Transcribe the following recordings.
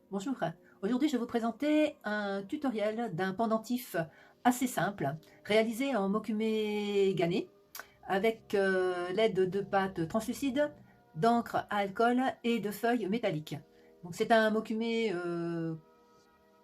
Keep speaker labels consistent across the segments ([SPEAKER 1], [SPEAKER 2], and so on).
[SPEAKER 1] Bonjour, aujourd'hui je vais vous présenter un tutoriel d'un pendentif assez simple, réalisé en mokume gané avec l'aide de pâtes translucides, d'encre à alcool et de feuilles métalliques. Donc c'est un mokume,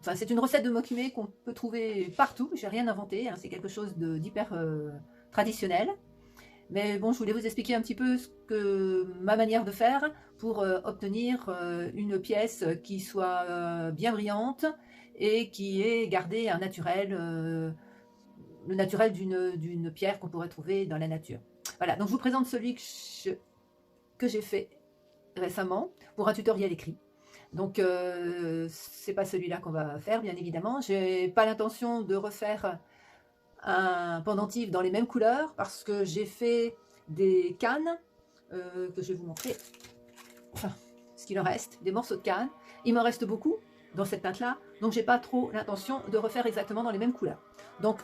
[SPEAKER 1] enfin c'est une recette de mokume qu'on peut trouver partout, j'ai rien inventé, hein, c'est quelque chose d'hyper traditionnel. Mais bon, je voulais vous expliquer un petit peu ma manière de faire pour obtenir une pièce qui soit bien brillante et qui ait gardé un naturel, le naturel d'une pierre qu'on pourrait trouver dans la nature. Voilà, donc je vous présente celui que j'ai fait récemment pour un tutoriel écrit. Donc c'est pas celui-là qu'on va faire, bien évidemment. J'ai pas l'intention de refaire un pendentif dans les mêmes couleurs parce que j'ai fait des cannes que je vais vous montrer, enfin, ce qu'il en reste, des morceaux de canne. Il m'en reste beaucoup dans cette teinte là, donc j'ai pas trop l'intention de refaire exactement dans les mêmes couleurs. Donc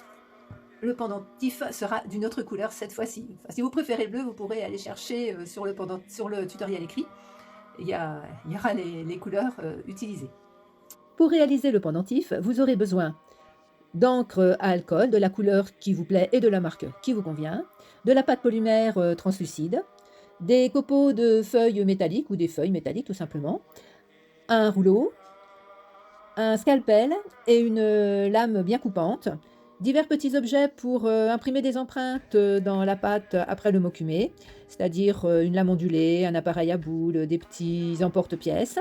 [SPEAKER 1] le pendentif sera d'une autre couleur cette fois-ci. Enfin, si vous préférez le bleu, vous pourrez aller chercher sur le tutoriel écrit, il y aura les couleurs utilisées. Pour réaliser le pendentif, vous aurez besoin d'encre à alcool de la couleur qui vous plaît et de la marque qui vous convient, de la pâte polymère translucide, des copeaux de feuilles métalliques ou des feuilles métalliques tout simplement, un rouleau, un scalpel et une lame bien coupante, divers petits objets pour imprimer des empreintes dans la pâte après le mokumé, c'est-à-dire une lame ondulée, un appareil à boules, des petits emporte-pièces.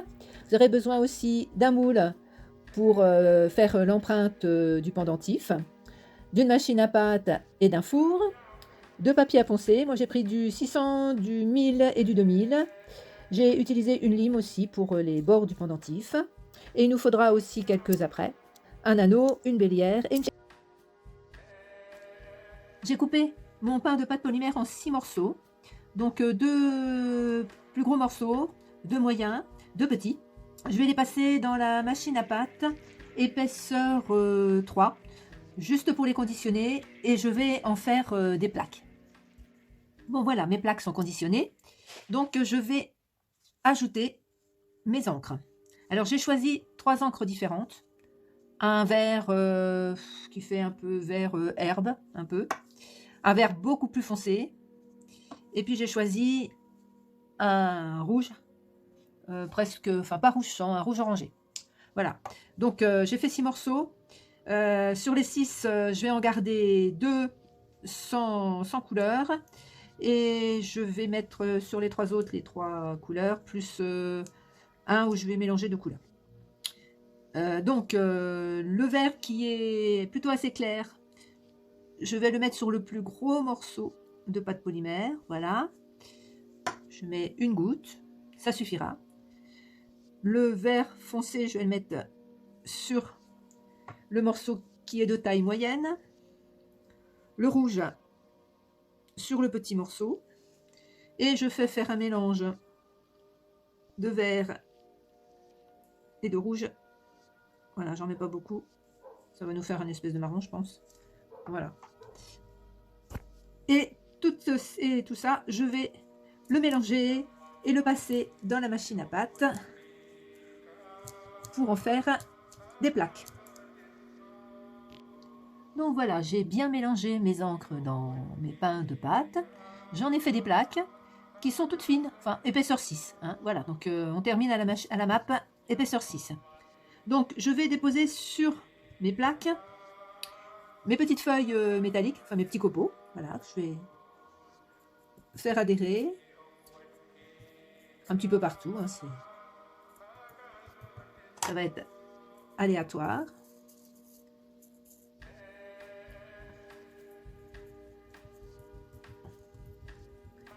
[SPEAKER 1] Vous aurez besoin aussi d'un moule pour faire l'empreinte du pendentif, d'une machine à pâte et d'un four, de papier à poncer. Moi j'ai pris du 600, du 1000 et du 2000. J'ai utilisé une lime aussi pour les bords du pendentif. Et il nous faudra aussi quelques apprêts, un anneau, une bélière et une... J'ai coupé mon pain de pâte polymère en 6 morceaux. Donc deux plus gros morceaux, deux moyens, deux petits. Je vais les passer dans la machine à pâte, épaisseur 3, juste pour les conditionner, et je vais en faire des plaques. Bon voilà, mes plaques sont conditionnées, donc je vais ajouter mes encres. Alors j'ai choisi 3 encres différentes. Un vert qui fait un peu vert herbe, un peu. Un vert beaucoup plus foncé. Et puis j'ai choisi un rouge, presque, enfin pas rouge sang, un rouge orangé. Voilà, donc j'ai fait 6 morceaux. Sur les 6, je vais en garder 2 sans couleur. Et je vais mettre sur les 3 autres les 3 couleurs, plus un où je vais mélanger 2 couleurs. Donc le vert qui est plutôt assez clair, je vais le mettre sur le plus gros morceau de pâte polymère. Voilà, je mets une goutte, ça suffira. Le vert foncé, je vais le mettre sur le morceau qui est de taille moyenne. Le rouge sur le petit morceau. Et je fais faire un mélange de vert et de rouge. Voilà, j'en mets pas beaucoup. Ça va nous faire une espèce de marron, je pense. Voilà. Et tout ça, je vais le mélanger et le passer dans la machine à pâte pour en faire des plaques. Donc voilà, j'ai bien mélangé mes encres dans mes pains de pâte. J'en ai fait des plaques qui sont toutes fines, enfin épaisseur 6. Hein, voilà, donc on termine à la map épaisseur 6. Donc je vais déposer sur mes plaques mes petites feuilles métalliques, enfin mes petits copeaux. Voilà, je vais faire adhérer un petit peu partout. Hein, ça va être aléatoire.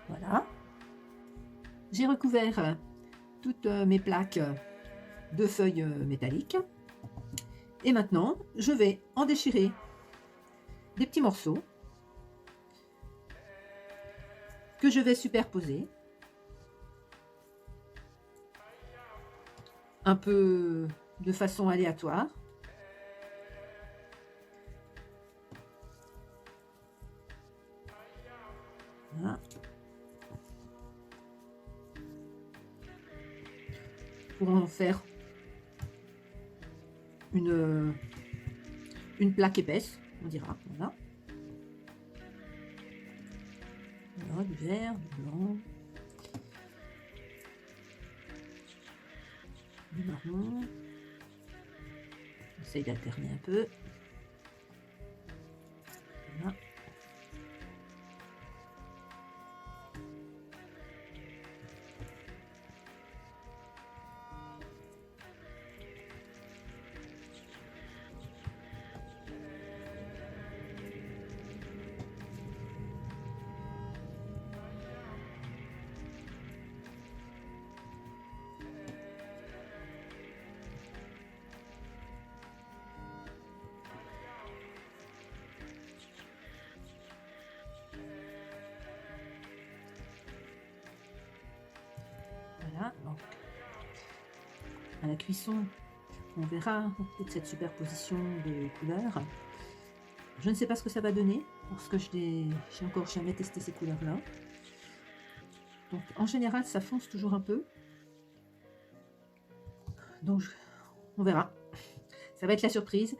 [SPEAKER 1] Voilà. J'ai recouvert toutes mes plaques de feuilles métalliques. Et maintenant, je vais en déchirer des petits morceaux que je vais superposer un peu de façon aléatoire. Voilà. Pour en faire une plaque épaisse, on dira. Voilà. Voilà, du vert, du blanc, du marron. J'essaye d'alterner un peu. Voilà. Voilà, donc à la cuisson, on verra toute cette superposition de couleurs. Je ne sais pas ce que ça va donner, parce que je n'ai encore jamais testé ces couleurs-là. Donc en général, ça fonce toujours un peu. Donc on verra. Ça va être la surprise.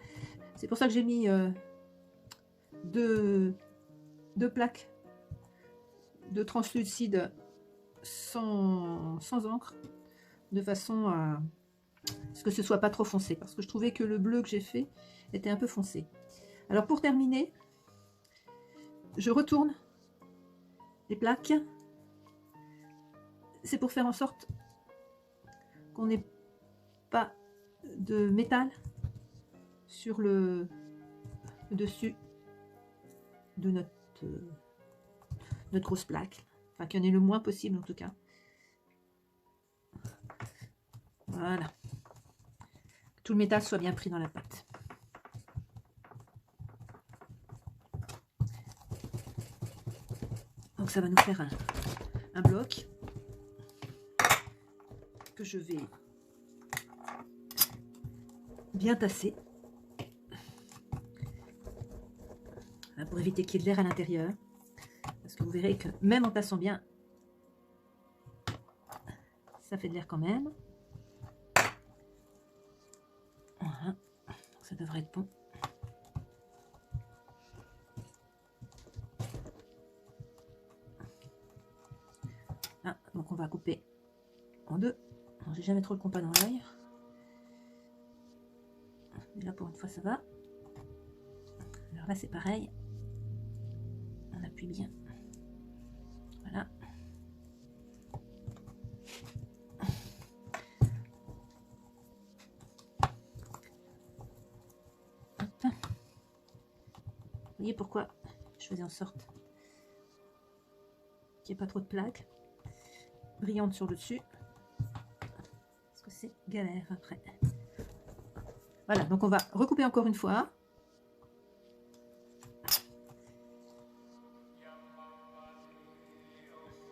[SPEAKER 1] C'est pour ça que j'ai mis deux plaques de translucide sans encre, de façon à ce que ce soit pas trop foncé, parce que je trouvais que le bleu que j'ai fait était un peu foncé. Alors pour terminer, je retourne les plaques. C'est pour faire en sorte qu'on n'ait pas de métal sur le dessus de notre grosse plaque. Enfin, qu'il y en ait le moins possible en tout cas. Voilà. Que tout le métal soit bien pris dans la pâte. Donc ça va nous faire un bloc que je vais bien tasser. Voilà, pour éviter qu'il y ait de l'air à l'intérieur. Parce que vous verrez que même en tassant bien, ça fait de l'air quand même. Voilà, ça devrait être bon. Là, donc on va couper en deux. J'ai jamais trop le compas dans l'œil. Mais là pour une fois ça va. Alors là c'est pareil. On appuie bien. Voilà. Hop. Vous voyez pourquoi je faisais en sorte qu'il n'y ait pas trop de plaques brillantes sur le dessus. Parce que c'est galère après. Voilà, donc on va recouper encore une fois.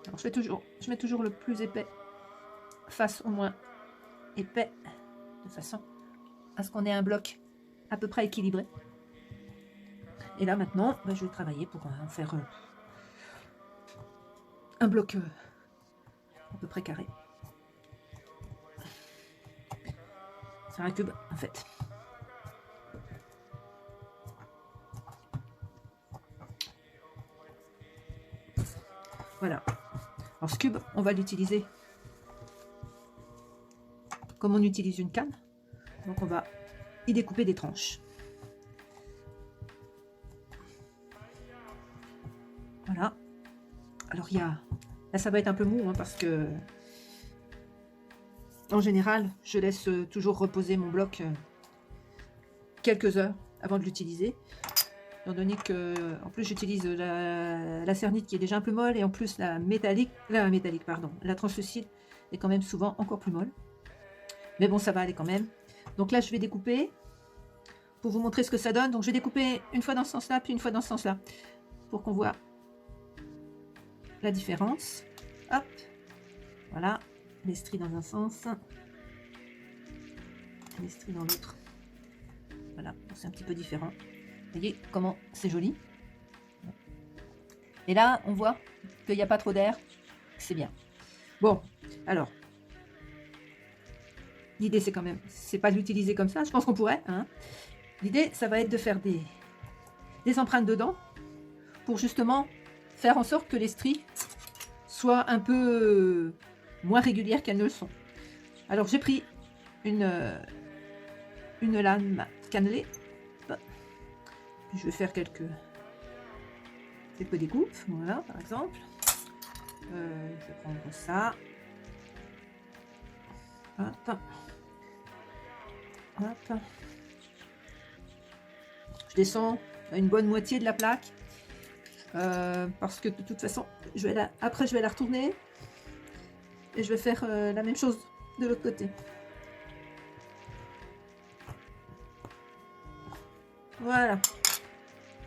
[SPEAKER 1] Alors je mets toujours le plus épais face au moins épais, de façon à ce qu'on ait un bloc à peu près équilibré. Et là maintenant, je vais travailler pour en faire un bloc à peu près carré. C'est un cube en fait. Voilà. Alors ce cube, on va l'utiliser comme on utilise une canne. Donc on va y découper des tranches. Voilà. Alors il y a... Là ça va être un peu mou hein, parce que en général je laisse toujours reposer mon bloc quelques heures avant de l'utiliser. Étant donné que en plus j'utilise la cernite qui est déjà un peu molle et en plus la translucide est quand même souvent encore plus molle. Mais bon, ça va aller quand même. Donc là, je vais découper pour vous montrer ce que ça donne. Donc je vais découper une fois dans ce sens-là, puis une fois dans ce sens-là, pour qu'on voit la différence. Hop, voilà, l'estrie dans un sens, l'estrie dans l'autre. Voilà, c'est un petit peu différent. Vous voyez comment c'est joli. Et là, on voit qu'il n'y a pas trop d'air. C'est bien. Bon, alors, L'idée, c'est quand même, c'est pas de l'utiliser comme ça. Je pense qu'on pourrait. Hein. L'idée, ça va être de faire des empreintes dedans pour justement faire en sorte que les stries soient un peu moins régulières qu'elles ne le sont. Alors, j'ai pris une lame cannelée. Puis je vais faire quelques découpes. Voilà, par exemple. Je vais prendre ça. Hop. Hop. Je descends à une bonne moitié de la plaque. Parce que de toute façon, après je vais la retourner. Et je vais faire la même chose de l'autre côté. Voilà.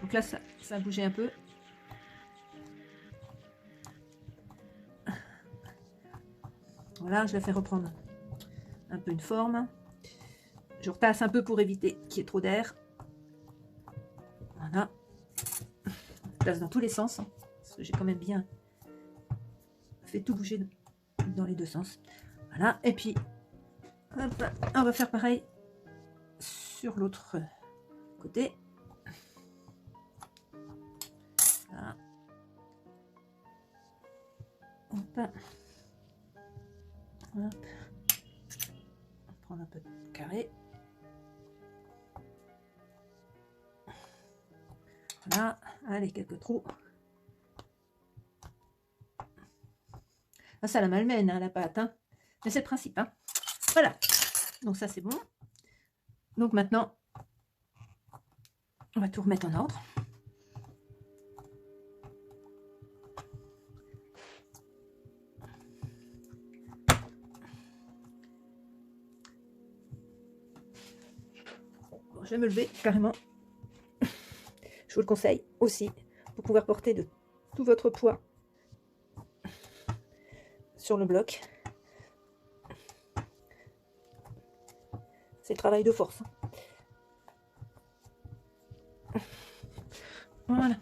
[SPEAKER 1] Donc là, ça a bougé un peu. Voilà, je la fais reprendre un peu une forme. Je retasse un peu pour éviter qu'il y ait trop d'air. Voilà. Je place dans tous les sens. Hein, parce que j'ai quand même bien fait tout bouger dans les deux sens. Voilà. Et puis, hop, on va faire pareil sur l'autre côté. Voilà. Hop. Hop. On prend un peu de carré. Voilà, allez, quelques trous. Ah, ça la malmène, hein, la pâte. Hein. Mais c'est le principe. Hein. Voilà. Donc ça, c'est bon. Donc maintenant, on va tout remettre en ordre. Bon, je vais me lever carrément. Je vous le conseille aussi pour pouvoir porter de tout votre poids sur le bloc. C'est le travail de force. Voilà.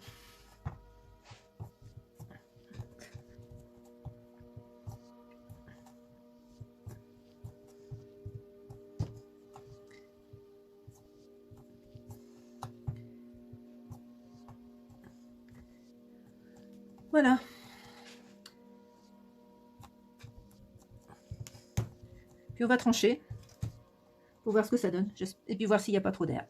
[SPEAKER 1] Voilà. Puis on va trancher pour voir ce que ça donne. Et puis voir s'il n'y a pas trop d'air.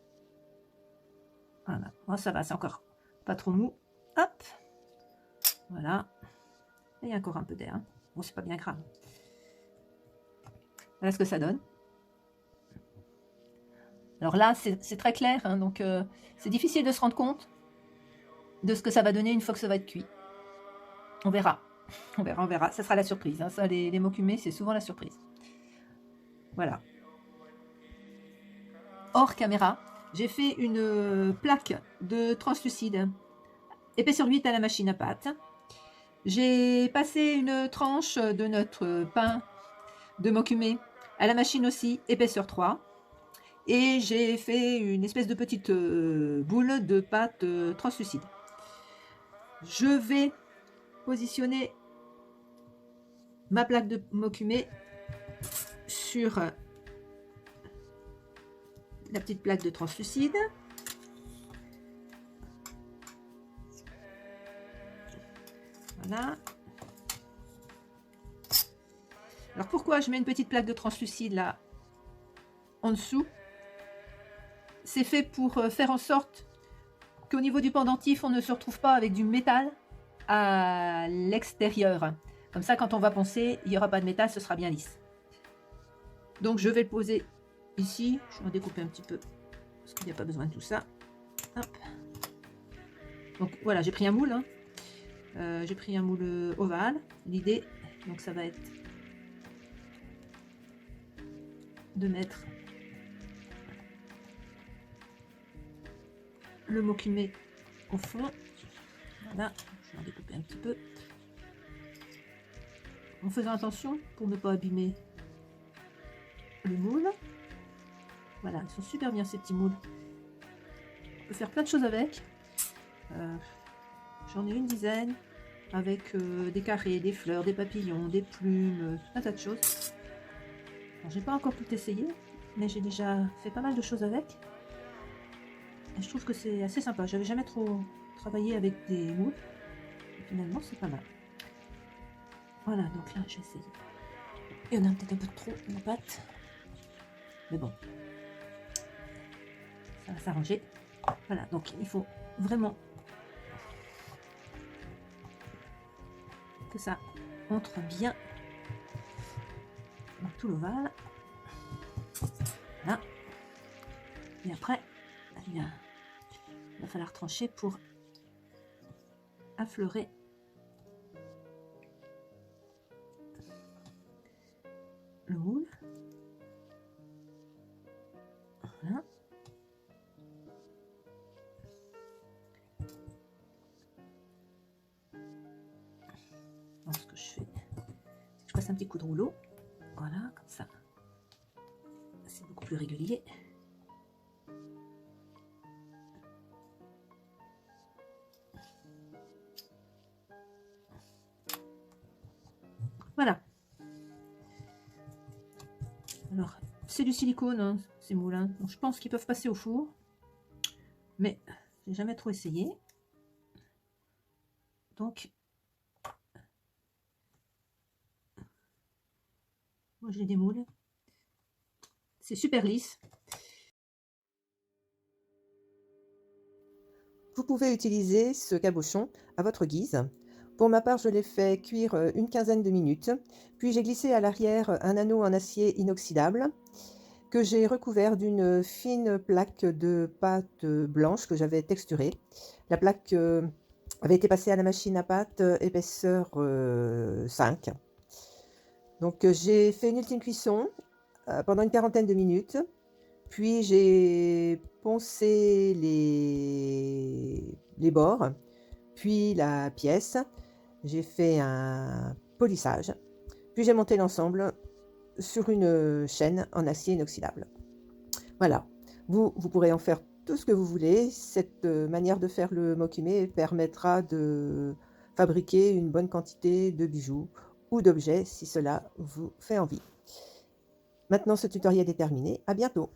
[SPEAKER 1] Voilà. Moi, ça va, c'est encore pas trop mou. Hop. Voilà. Et il y a encore un peu d'air. Hein. Bon, c'est pas bien grave. Voilà ce que ça donne. Alors là, c'est très clair. Hein, donc, c'est difficile de se rendre compte de ce que ça va donner une fois que ça va être cuit. On verra. On verra, on verra. Ça sera la surprise. Hein. Ça, les mocumés, c'est souvent la surprise. Voilà. Hors caméra, j'ai fait une plaque de translucide épaisseur 8 à la machine à pâte. J'ai passé une tranche de notre pain de mocumé à la machine aussi, épaisseur 3. Et j'ai fait une espèce de petite boule de pâte translucide. Je vais positionner ma plaque de mocumé sur la petite plaque de translucide. Voilà. Alors pourquoi je mets une petite plaque de translucide là en dessous? C'est fait pour faire en sorte qu'au niveau du pendentif, on ne se retrouve pas avec du métal à l'extérieur. Comme ça, quand on va poncer, il n'y aura pas de métal, ce sera bien lisse. Donc je vais le poser ici. Je vais en découper un petit peu parce qu'il n'y a pas besoin de tout ça. Hop. Donc voilà, j'ai pris un moule. Hein. J'ai pris un moule ovale. L'idée, donc ça va être de mettre le mocumé au fond. Voilà, je vais en découper un petit peu. En faisant attention pour ne pas abîmer le moule. Voilà, ils sont super bien ces petits moules. On peut faire plein de choses avec. J'en ai une dizaine avec des carrés, des fleurs, des papillons, des plumes, un tas de choses. J'ai pas encore tout essayé, mais j'ai déjà fait pas mal de choses avec. Et je trouve que c'est assez sympa. J'avais jamais trop travaillé avec des moules. Et finalement, c'est pas mal. Voilà, donc là, j'ai essayé. Il y en a peut-être un peu trop dans la pâte. Mais bon, ça va s'arranger. Voilà, donc il faut vraiment que ça entre bien dans tout l'ovale. Là. Et après, eh bien, il va falloir trancher pour affleurer le moule. Voilà. Alors, ce que je fais, je passe un petit coup de rouleau. Voilà, comme ça. C'est beaucoup plus régulier. Voilà. Alors, c'est du silicone, hein, ces moules. Hein. Donc, je pense qu'ils peuvent passer au four. Mais j'ai jamais trop essayé. Donc, moi j'ai des moules. C'est super lisse.
[SPEAKER 2] Vous pouvez utiliser ce cabochon à votre guise. Pour ma part, je l'ai fait cuire une quinzaine de minutes, puis j'ai glissé à l'arrière un anneau en acier inoxydable que j'ai recouvert d'une fine plaque de pâte blanche que j'avais texturée. La plaque avait été passée à la machine à pâte épaisseur 5. Donc j'ai fait une ultime cuisson pendant une quarantaine de minutes. Puis j'ai poncé les bords, puis la pièce. J'ai fait un polissage. Puis j'ai monté l'ensemble sur une chaîne en acier inoxydable. Voilà, vous pourrez en faire tout ce que vous voulez. Cette manière de faire le mokume permettra de fabriquer une bonne quantité de bijoux ou d'objets si cela vous fait envie. Maintenant, ce tutoriel est terminé. À bientôt.